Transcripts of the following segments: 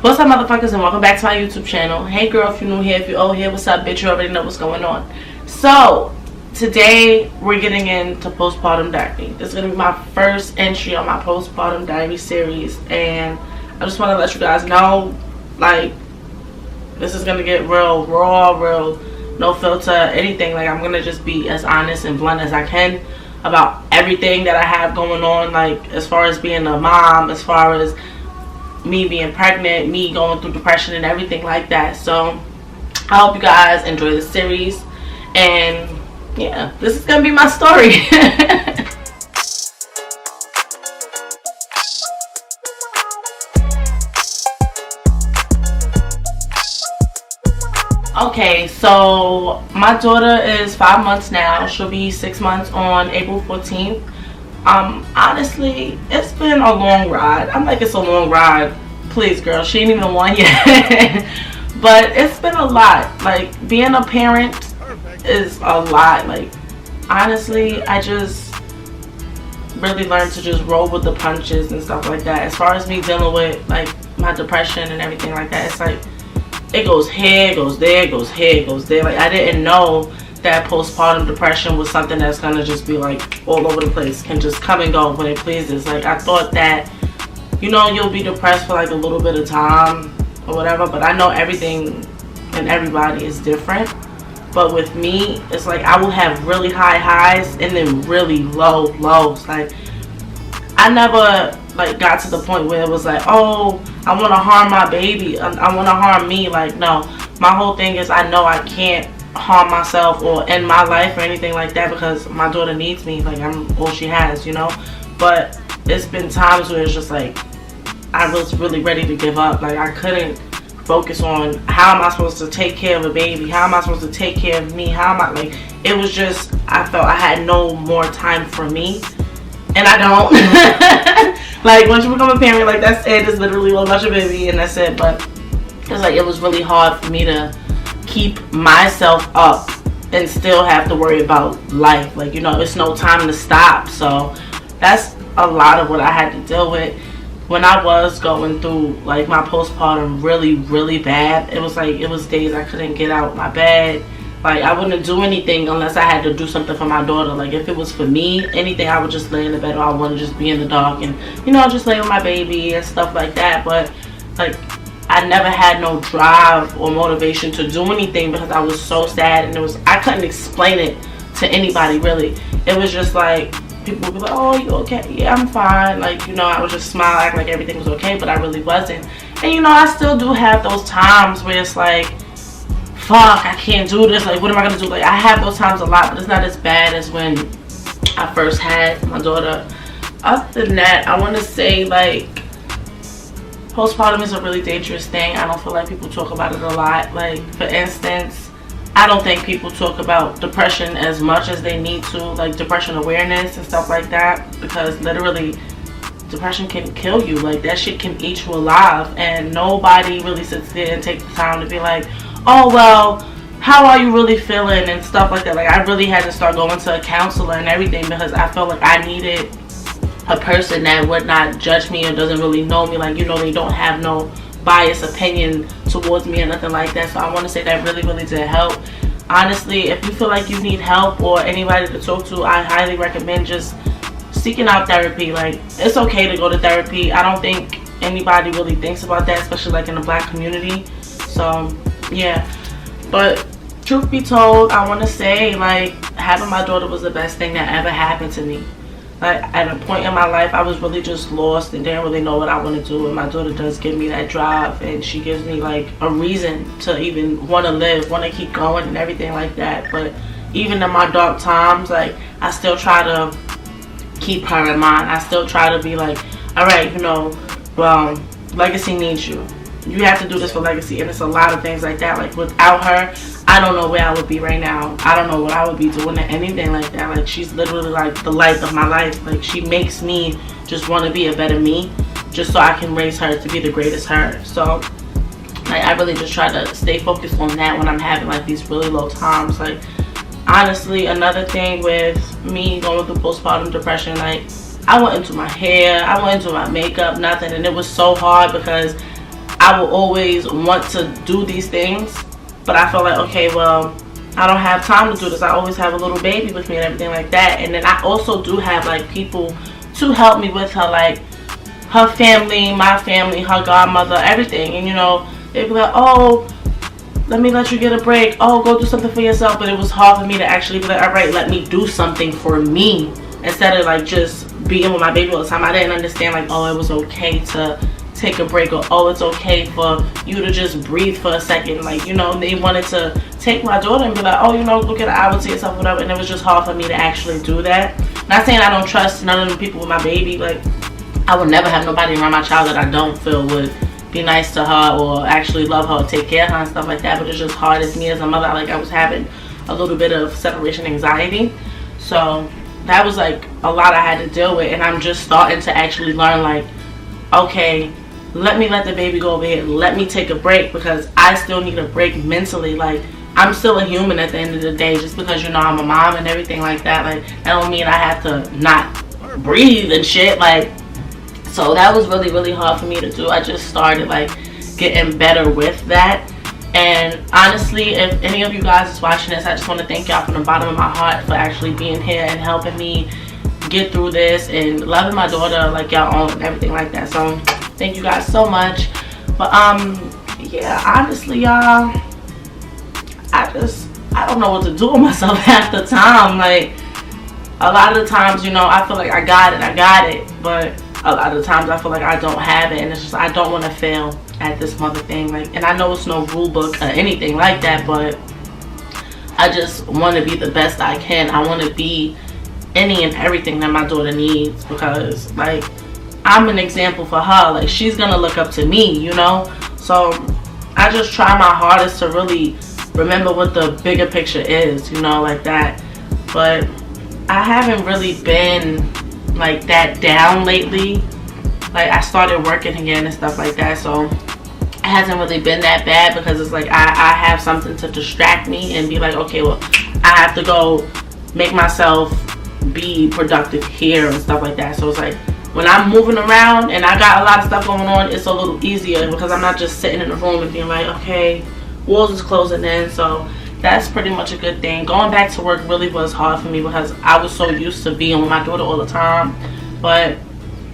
What's up, motherfuckers, and welcome back to my YouTube channel. Hey girl, if you're new here, if you're old here, what's up, bitch? You already know what's going on. So today we're getting into Postpartum Diary. This is gonna be my first entry on my Postpartum Diary series, and I just want to let you guys know, like, this is gonna get real raw, real no filter, anything. Like, I'm gonna just be as honest and blunt as I can about everything that I have going on, like as far as being a mom, as far as me being pregnant, me going through depression and everything like that. So I hope you guys enjoy the series, and yeah, this is gonna be my story. Okay, so my daughter is 5 months now. She'll be 6 months on April 14th. Honestly, it's been a long ride. I'm like, it's a long ride. Please, girl, she ain't even one yet. But it's been a lot. Like, being a parent is a lot. Like, honestly, I just really learned to just roll with the punches and stuff like that. As far as me dealing with, like, my depression and everything like that, it's like, it goes here, it goes there, it goes here, it goes there. Like, I didn't know that postpartum depression was something that's gonna just be like all over the place, can just come and go when it pleases. Like, I thought that, you know, you'll be depressed for like a little bit of time or whatever, but I know everything and everybody is different. But with me, it's like I will have really high highs and then really low lows. Like, I never like got to the point where it was like, oh, I want to harm my baby, I want to harm me. Like, no, my whole thing is I know I can't harm myself or end my life or anything like that, because my daughter needs me. Like, I'm all she has, you know. But it's been times where it's just like I was really ready to give up. Like, I couldn't focus on how am I supposed to take care of a baby, how am I supposed to take care of me, how am I, like, it was just, I felt I had no more time for me, and I don't. Like, once you become a parent, like, that's it. It's literally one bunch of baby and that's it. But it's like, it was really hard for me to keep myself up and still have to worry about life. Like, you know, it's no time to stop. So that's a lot of what I had to deal with when I was going through, like, my postpartum really bad. It was like, it was days I couldn't get out my bed. Like, I wouldn't do anything unless I had to do something for my daughter. Like, if it was for me, anything, I would just lay in the bed, or I want to just be in the dark and, you know, just lay with my baby and stuff like that. But, like, I never had no drive or motivation to do anything because I was so sad, and I couldn't explain it to anybody, really. It was just like, people would be like, oh, you okay? Yeah, I'm fine. Like, you know, I would just smile, act like everything was okay, but I really wasn't. And, you know, I still do have those times where it's like, fuck, I can't do this. Like, what am I gonna do? Like, I have those times a lot, but it's not as bad as when I first had my daughter. Other than that, I want to say, like, postpartum is a really dangerous thing. I don't feel like people talk about it a lot. Like, for instance, I don't think people talk about depression as much as they need to, like depression awareness and stuff like that, because literally depression can kill you. Like, that shit can eat you alive, and nobody really sits there and takes the time to be like, oh, well, how are you really feeling and stuff like that. Like, I really had to start going to a counselor and everything, because I felt like I needed a person that would not judge me or doesn't really know me. Like, you know, they don't have no biased opinion towards me or nothing like that. So I want to say that really did help. Honestly, if you feel like you need help or anybody to talk to, I highly recommend just seeking out therapy. Like, it's okay to go to therapy. I don't think anybody really thinks about that, especially like in the Black community. So yeah, but truth be told, I want to say, like, having my daughter was the best thing that ever happened to me. Like, at a point in my life, I was really just lost and didn't really know what I want to do, and my daughter does give me that drive, and she gives me like a reason to even want to live, want to keep going and everything like that. But even in my dark times, like, I still try to keep her in mind. I still try to be like, all right, you know, well, Legacy needs you. You have to do this for Legacy. And it's a lot of things like that. Like, without her, I don't know where I would be right now. I don't know what I would be doing or anything like that. Like, she's literally like the light of my life. Like, she makes me just want to be a better me, just so I can raise her to be the greatest her. So, like, I really just try to stay focused on that when I'm having like these really low times. Like, honestly, another thing with me going through postpartum depression, like, I went into my hair, I went into my makeup, nothing. And it was so hard because I will always want to do these things, but I feel like, okay, well, I don't have time to do this. I always have a little baby with me and everything like that. And then I also do have like people to help me with her, like her family, my family, her godmother, everything. And you know, they'd be like, oh, let me let you get a break. Oh, go do something for yourself. But it was hard for me to actually be like, all right, let me do something for me, instead of like just being with my baby all the time. I didn't understand like, oh, it was okay to take a break, or oh, it's okay for you to just breathe for a second. Like, you know, they wanted to take my daughter and be like, oh, you know, look at an hour to yourself, whatever. And it was just hard for me to actually do that. Not saying I don't trust none of the people with my baby. Like, I would never have nobody around my child that I don't feel would be nice to her or actually love her or take care of her and stuff like that. But it's just hard as me as a mother. Like, I was having a little bit of separation anxiety, so that was like a lot I had to deal with. And I'm just starting to actually learn, like, okay, let me let the baby go over here, let me take a break, because I still need a break mentally. Like, I'm still a human at the end of the day. Just because, you know, I'm a mom and everything like that, like, that don't mean I have to not breathe and shit. Like, so that was really, really hard for me to do. I just started like getting better with that. And honestly, if any of you guys is watching this, I just want to thank y'all from the bottom of my heart for actually being here and helping me get through this and loving my daughter like y'all own and everything like that. So thank you guys so much. But yeah, honestly, y'all, I don't know what to do with myself half the time. Like, a lot of the times, you know, I feel like I got it, but a lot of the times I feel like I don't have it, and it's just, I don't want to fail at this mother thing. Like, and I know it's no rule book or anything like that, but I just want to be the best I can. I want to be any and everything that my daughter needs, because like, I'm an example for her. Like, she's gonna look up to me, you know. So I just try my hardest to really remember what the bigger picture is, you know, like that. But I haven't really been like that down lately. Like, I started working again and stuff like that, so it hasn't really been that bad, because it's like I have something to distract me and be like, okay, well, I have to go make myself be productive here and stuff like that. So it's like, when I'm moving around and I got a lot of stuff going on, it's a little easier, because I'm not just sitting in the room and being like, okay, walls is closing in. So that's pretty much a good thing. Going back to work really was hard for me, because I was so used to being with my daughter all the time. But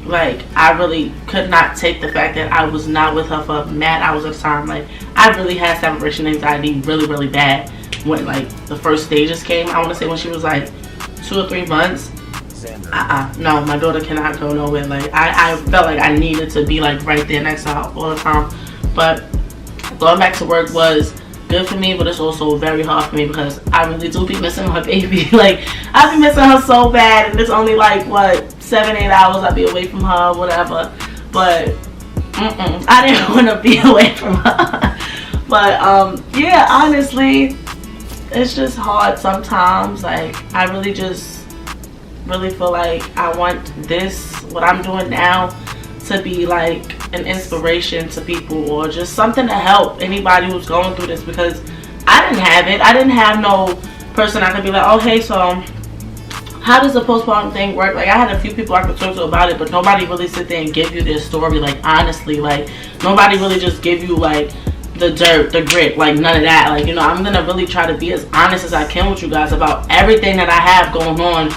like, I really could not take the fact that I was not with her for mad hours of time. Like, I really had separation anxiety really, really bad when like the first stages came. I want to say when she was like 2 or 3 months. No, my daughter cannot go nowhere. Like, I felt like I needed to be like right there next to her all the time. But going back to work was good for me, but it's also very hard for me, because I really do be missing my baby. Like, I be missing her so bad, and it's only like, what, 7-8 hours I be away from her, whatever. But I didn't want to be away from her. But yeah, honestly, it's just hard sometimes. Like, I really feel like I want this, what I'm doing now, to be like an inspiration to people, or just something to help anybody who's going through this, because I didn't have it. I didn't have no person I could be like, oh, hey, so how does the postpartum thing work? Like, I had a few people I could talk to about it, but nobody really sit there and give you their story. Like, honestly, like, nobody really just give you like the dirt, the grit, like none of that. Like, you know, I'm gonna really try to be as honest as I can with you guys about everything that I have going on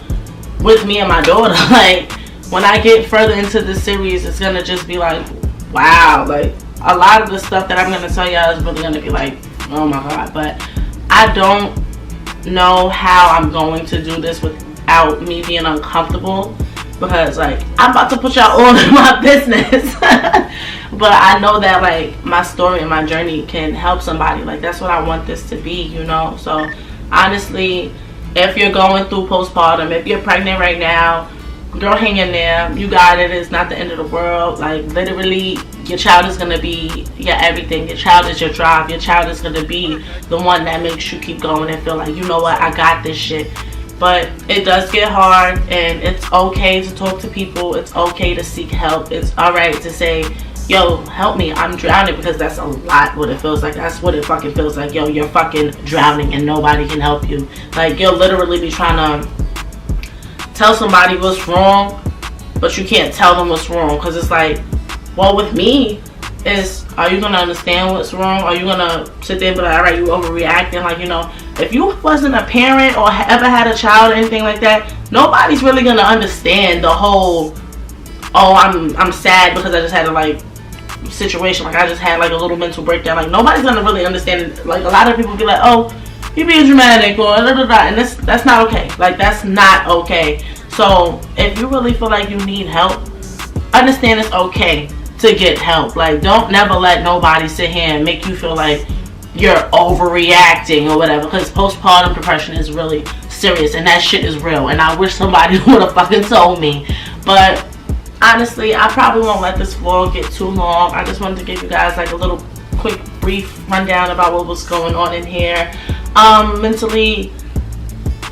with me and my daughter. Like, when I get further into this series, it's gonna just be like, wow, like, a lot of the stuff that I'm gonna tell y'all is really gonna be like, oh my god. But I don't know how I'm going to do this without me being uncomfortable, because like, I'm about to put y'all all in my business. But I know that like my story and my journey can help somebody. Like, that's what I want this to be, you know. So honestly, if you're going through postpartum, if you're pregnant right now, girl, hang in there. You got it. It's not the end of the world. Like, literally, your child is gonna be your everything. Your child is your drive. Your child is gonna be the one that makes you keep going and feel like, you know what, I got this shit. But it does get hard, and it's okay to talk to people. It's okay to seek help. It's alright to say, yo, help me, I'm drowning, because that's a lot what it feels like. That's what it fucking feels like. Yo, you're fucking drowning and nobody can help you. Like, you'll literally be trying to tell somebody what's wrong, but you can't tell them what's wrong, because it's like, well, with me, is, are you gonna understand what's wrong? Are you gonna sit there and be like, all right, you overreacting? Like, you know, if you wasn't a parent or ever had a child or anything like that, nobody's really gonna understand the whole, oh, I'm sad because I just had a like situation, like I just had like a little mental breakdown. Like, nobody's gonna really understand it. Like, a lot of people be like, oh, you're being dramatic or da da da, and that's not okay. Like, that's not okay. So if you really feel like you need help, understand it's okay to get help. Like, don't never let nobody sit here and make you feel like you're overreacting or whatever, because postpartum depression is really serious and that shit is real, and I wish somebody would have fucking told me. But honestly, I probably won't let this vlog get too long. I just wanted to give you guys like a little quick brief rundown about what was going on in here. Mentally,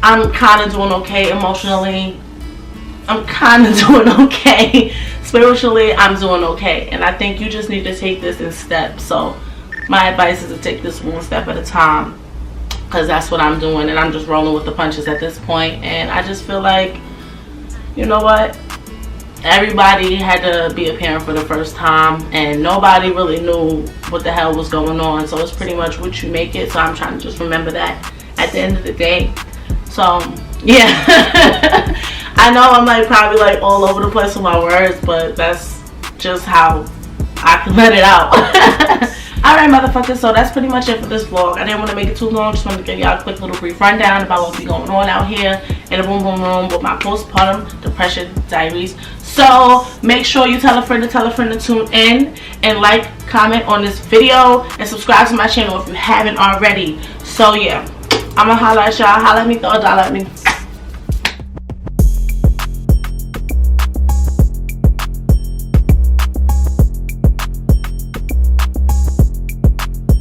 I'm kind of doing okay. Emotionally, I'm kind of doing okay. Spiritually, I'm doing okay, and I think you just need to take this in steps. So my advice is to take this one step at a time, because that's what I'm doing, and I'm just rolling with the punches at this point. And I just feel like, you know what, everybody had to be a parent for the first time, and nobody really knew what the hell was going on. So it's pretty much what you make it. So I'm trying to just remember that at the end of the day. So yeah. I know I'm like probably like all over the place with my words, but that's just how I can let it out. Alright, motherfuckers, so that's pretty much it for this vlog. I didn't want to make it too long. Just wanted to give y'all a quick little brief rundown about what's going on out here in the boom boom room with my postpartum depression diaries. So make sure you tell a friend to tune in, and like, comment on this video, and subscribe to my channel if you haven't already. So yeah, I'ma holla at y'all. Holla at me, throw a dollar at me.